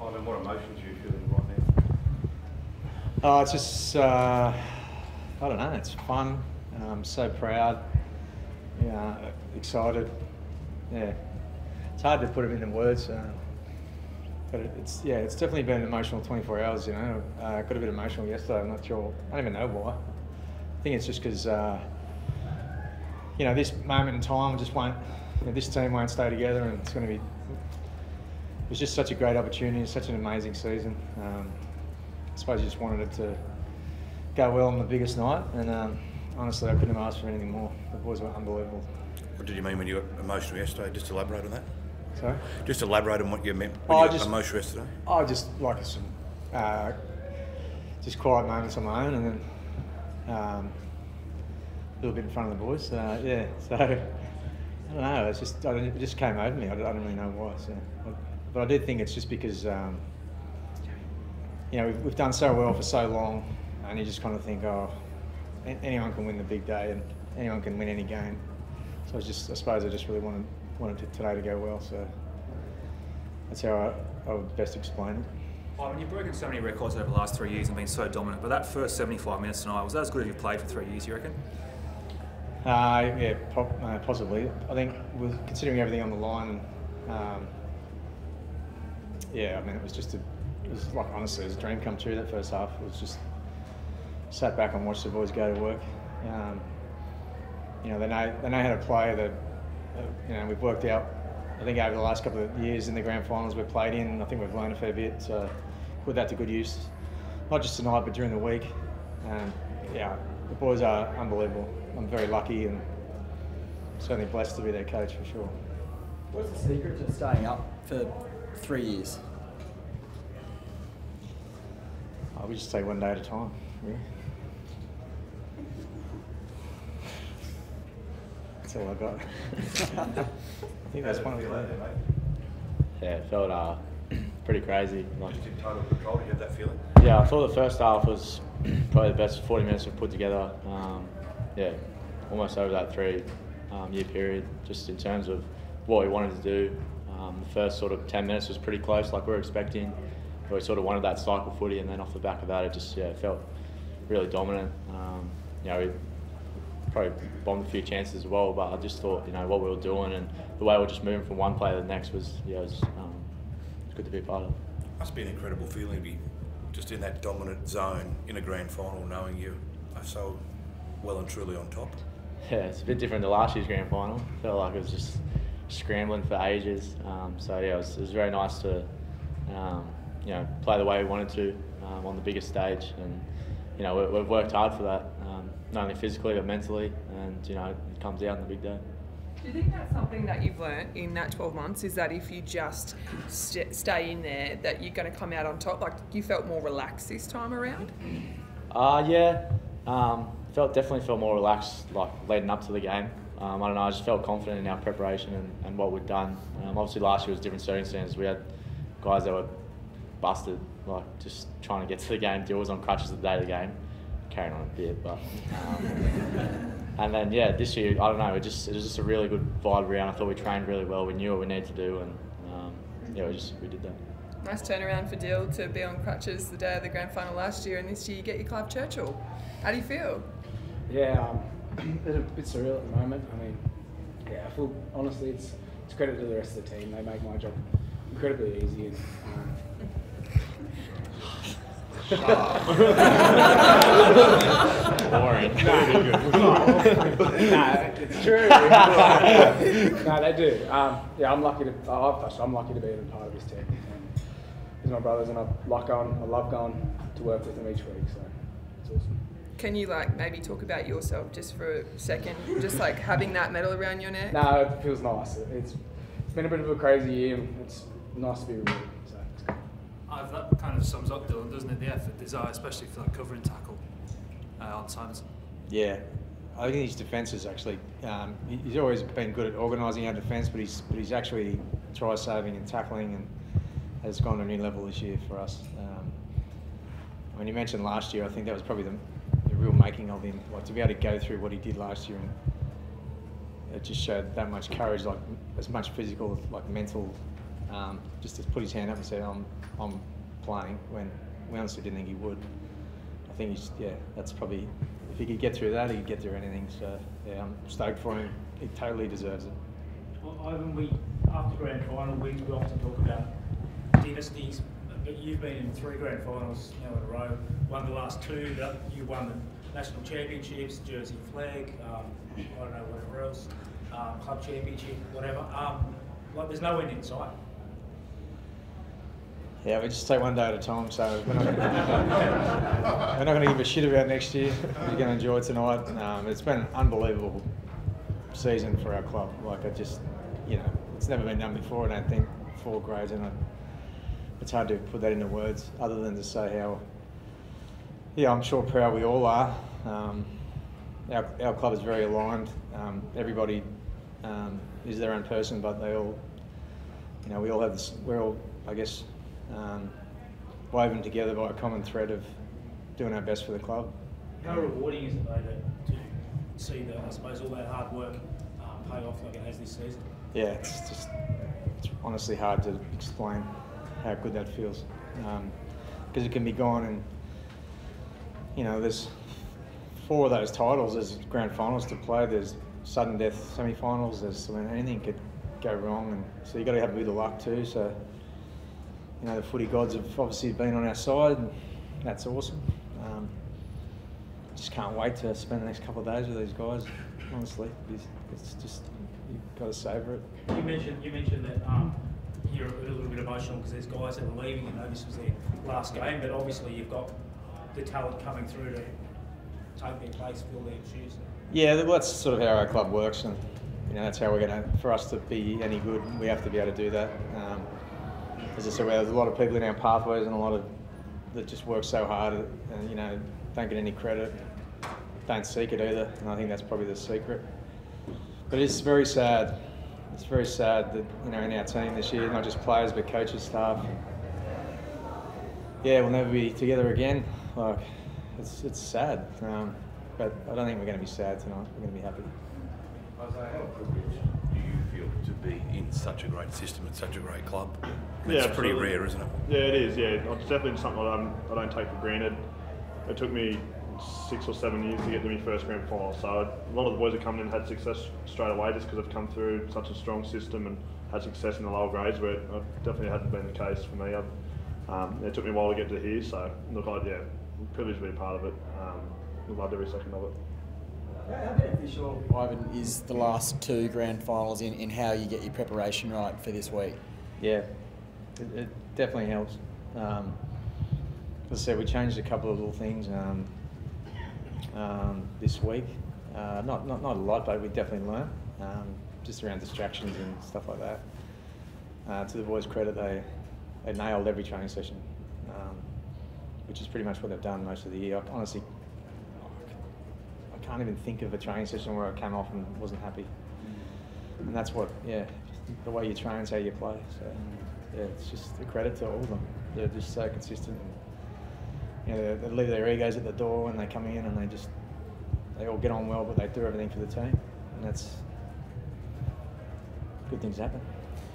Ivan, what emotions are you feeling right now? Oh, it's just, I don't know, it's fun. I'm so proud, excited. Yeah, it's hard to put it into words, but it's definitely been an emotional 24 hours, got a bit emotional yesterday, I'm not sure, I don't even know why. I think it's just because, this moment in time just won't, this team won't stay together, and it's going to be, it was just such a great opportunity, such an amazing season. I suppose you just wanted it to go well on the biggest night, and honestly, I couldn't have asked for anything more. The boys were unbelievable. What did you mean when you were emotional yesterday? Just elaborate on that. Sorry? Just elaborate on what you meant when you were emotional yesterday. I just like some just quiet moments on my own, and then a little bit in front of the boys. So I don't know. It just came over me. I don't really know why. But I do think it's just because we've done so well for so long, and you just kind of think, oh, anyone can win the big day, and anyone can win any game. So I suppose I just really wanted today to go well. So that's how I would best explain it. Ivan, you've broken so many records over the last 3 years and been so dominant, but that first 75 minutes tonight, was that as good as you've played for 3 years, you reckon? Possibly. I think, considering everything on the line, it was like, honestly, it was a dream come true that first half. It was just sat back and watched the boys go to work. They know how to play. We've worked out, I think, over the last couple of years in the grand finals we've played in. I think we've learned a fair bit, so put that to good use. Not just tonight, but during the week. The boys are unbelievable. I'm very lucky and certainly blessed to be their coach for sure. What's the secret to staying up for 3 years? We just take one day at a time. Yeah. That's all I got. I think that's one of the. Yeah, it felt pretty crazy. Just in total control, do you have that feeling? Yeah, I thought the first half was probably the best 40 minutes we've put together. Almost over that 3-year period, just in terms of what we wanted to do. The first sort of 10 minutes was pretty close, like we were expecting. We sort of wanted that cycle footy, and then off the back of that, it felt really dominant. We probably bombed a few chances as well, but I just thought, what we were doing and the way we were just moving from one play to the next was good to be a part of. Must be an incredible feeling to be just in that dominant zone in a grand final, knowing you are so well and truly on top. Yeah, it's a bit different to last year's grand final. Felt like it was just scrambling for ages. It was very nice to play the way we wanted to on the biggest stage, and we've worked hard for that, not only physically but mentally, and it comes out on the big day. Do you think that's something that you've learnt in that 12 months, is that if you just stay in there, that you're going to come out on top? Like, you felt more relaxed this time around? Definitely felt more relaxed, like leading up to the game. I don't know, I just felt confident in our preparation and what we'd done. Obviously last year was different circumstances. We had guys that were busted, like just trying to get to the game. Dill was on crutches the day of the game, carrying on a bit, but and then this year, I don't know, it was just a really good vibe around. I thought we trained really well. We knew what we needed to do, and we did that. Nice turnaround for Dill to be on crutches the day of the grand final last year, and this year you get your Clive Churchill. How do you feel? Yeah, it's a bit surreal at the moment. I mean, I feel, honestly, it's credit to the rest of the team. They make my job incredibly easy. And, Boring. It's true. No, they do. I'm lucky to. I'm lucky to be a part of this team. These are my brothers, and I love going to work with them each week. So it's awesome. Can you maybe talk about yourself just for a second, just like having that medal around your neck? No, it feels nice. It's been a bit of a crazy year, and it's nice to be rewarded. So it's good. That kind of sums up Dylan, doesn't it? The effort, desire, especially for that covering tackle on Simonson. Yeah, I think his defence is actually. He's always been good at organising our defence, but he's actually try saving and tackling, and has gone to a new level this year for us. When you mentioned last year, I think that was probably the real making of him. Like, to be able to go through what he did last year, and it just showed that much courage, like as much physical, like mental just to put his hand up and say, I'm playing, when we honestly didn't think he would. I think that's probably, if he could get through that, he could get through anything. So, yeah, I'm stoked for him. He totally deserves it. Well, Ivan, after grand final, we often talk about dynasties, but you've been in 3 grand finals now in a row, won the last 2, you won the national championships, Jersey flag, I don't know, whatever else, club championship, whatever. There's no end in sight. Yeah, we just take one day at a time, so we're not going to give a shit about next year. We're going to enjoy tonight. It's been an unbelievable season for our club. It's never been done before, I don't think, 4 grades, and it's hard to put that into words other than to say how, I'm sure proud we all are. Our club is very aligned. Everybody is their own person, but they all, we all have this, we're all, I guess, woven together by a common thread of doing our best for the club. How rewarding is it though to see that, I suppose, all that hard work pay off like it has this season? Yeah, it's honestly hard to explain how good that feels, because it can be gone, and there's 4 of those titles. There's grand finals to play. There's sudden death semi-finals. Anything could go wrong, and so you got to have a bit of luck too. So. The footy gods have obviously been on our side, and that's awesome. Just can't wait to spend the next couple of days with these guys. Honestly, it's just, you've got to savour it. You mentioned that you're a little bit emotional because there's guys that are leaving. This was their last game, but obviously you've got the talent coming through to take their place, fill their shoes. Yeah, well, that's sort of how our club works, and that's how we're going to. For us to be any good, we have to be able to do that. As I said, there's a lot of people in our pathways and a lot of that just work so hard and, don't get any credit, don't seek it either, and I think that's probably the secret. But it's very sad. It's very sad that, in our team this year, not just players but coaches, staff, we'll never be together again. It's sad, but I don't think we're going to be sad tonight. We're going to be happy. Isaiah, how privileged do you feel to be in such a great system and such a great club? It's pretty rare, isn't it? Yeah, it is. Yeah, it's definitely something I don't take for granted. It took me 6 or 7 years to get to my first grand final, so a lot of the boys that come in and had success straight away just because they've come through such a strong system and had success in the lower grades, where it definitely hasn't been the case for me. It took me a while to get to here, so I'm privileged to be a part of it. Loved every second of it. How beneficial, Ivan, is the last 2 grand finals in how you get your preparation right for this week? Yeah, it definitely helps. As I said, we changed a couple of little things this week. Not a lot, but we definitely learned, just around distractions and stuff like that. To the boys' credit, they nailed every training session, which is pretty much what they've done most of the year. Honestly, I can't even think of a training session where I came off and wasn't happy. And that's what, the way you train is how you play. So, it's just a credit to all of them. They're just so consistent. And, they leave their egos at the door when they come in, and they all get on well, but they do everything for the team. And that's, good things happen.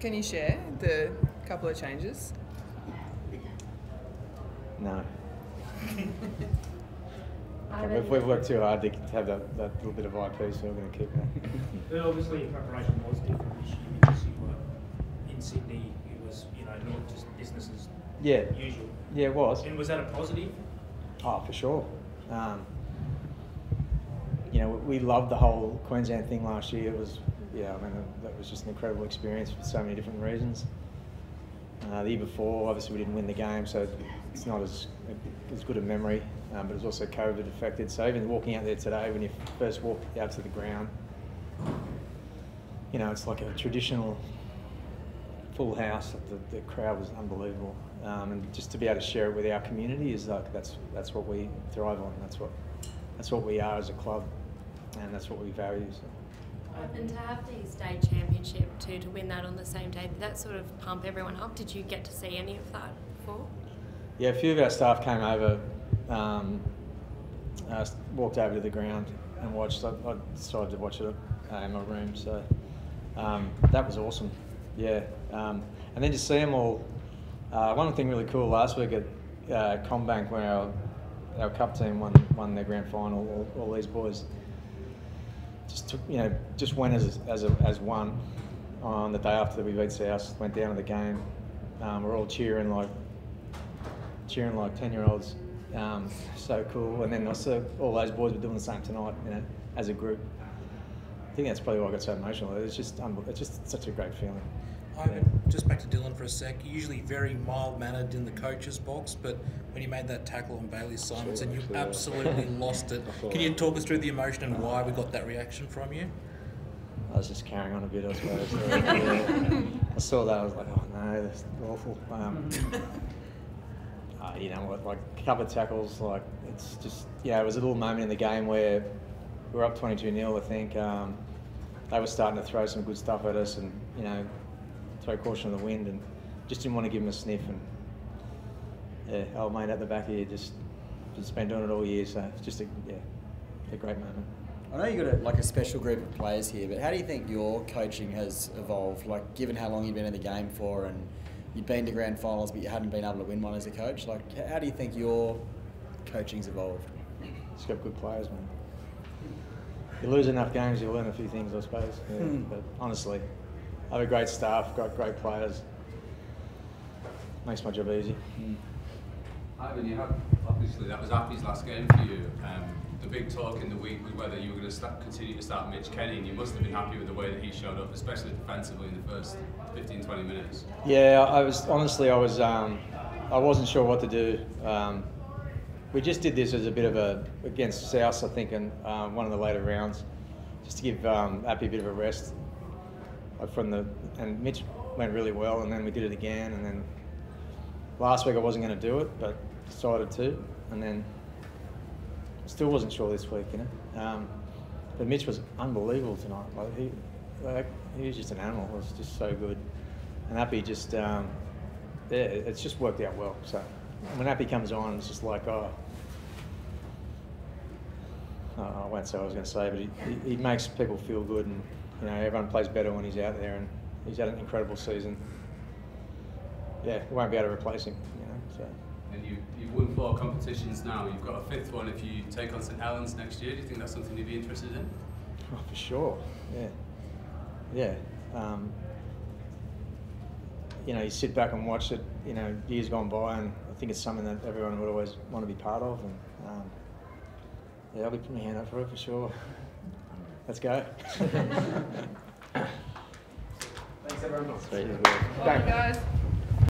Can you share the couple of changes? No. We've worked too hard to have that little bit of IP, so we're going to keep that. But obviously your preparation was different this year because you were in Sydney. It was, not just business as usual. Yeah, it was. And was that a positive? Oh, for sure. We loved the whole Queensland thing last year. It was, that was just an incredible experience for so many different reasons. The year before, obviously, we didn't win the game, so it's not as good a memory, but it was also COVID affected. So even walking out there today, when you first walk out to the ground, it's like a traditional full house. The crowd was unbelievable, and just to be able to share it with our community is that's what we thrive on. That's what we are as a club, and that's what we value. So. And to have the state championship to win that on the same day, did that sort of pump everyone up? Did you get to see any of that before? Yeah, a few of our staff came over, walked over to the ground and watched. I decided to watch it in my room, so that was awesome. Yeah, And then just see them all. One thing really cool last week at Combank, when our cup team won their grand final, all these boys just took, just went as one on the day after we beat South. Went down to the game. We're all cheering like 10-year-olds. So cool. And then also all those boys were doing the same tonight, as a group. I think that's probably why I got so emotional. It's just such a great feeling. Just back to Dylan for a sec. You're usually very mild-mannered in the coach's box, but when you made that tackle on Bailey Simonson, you absolutely lost it. Can you talk us through the emotion and why we got that reaction from you? I was just carrying on a bit, I suppose. I saw that, I was like, oh no, that's awful. You know what, like cover tackles, like it's just, it was a little moment in the game where we were up 22-0, I think. They were starting to throw some good stuff at us and, throw caution to the wind, and just didn't want to give them a sniff. And old mate at the back here just been doing it all year, so it's just a great moment. I know you've got a special group of players here, but how do you think your coaching has evolved? Like, given how long you've been in the game for, and you've been to grand finals, but you hadn't been able to win one as a coach. Like, how do you think your coaching's evolved? Just got good players, man. You lose enough games, you learn a few things, I suppose. Yeah. But honestly, I have a great staff, got great players. Makes my job easy. Ivan, you had, obviously that was Appy's last game for you. The big talk in the week was whether you were going to continue to start Mitch Kenny, and you must have been happy with the way that he showed up, especially defensively in the first 15-20 minutes. Yeah, I wasn't sure what to do. We just did this as a bit of against South, I think, in one of the later rounds, just to give Appy a bit of a rest. And Mitch went really well, and then we did it again, and then last week I wasn't going to do it, but decided to, and then still wasn't sure this week, But Mitch was unbelievable tonight. He was just an animal. It was just so good, and Appy just it's just worked out well. So when Appy comes on, it's just like I won't say what I was going to say, but he makes people feel good, and everyone plays better when he's out there, and he's had an incredible season. Yeah, we won't be able to replace him, So. And you've won 4 competitions now. You've got a 5th one if you take on St Helens next year. Do you think that's something you'd be interested in? Oh, for sure. Yeah. You sit back and watch it. Years gone by, and I think it's something that everyone would always want to be part of. And I'll be putting my hand up for it for sure. Let's go. Thanks, everyone. Sweet. Well, guys.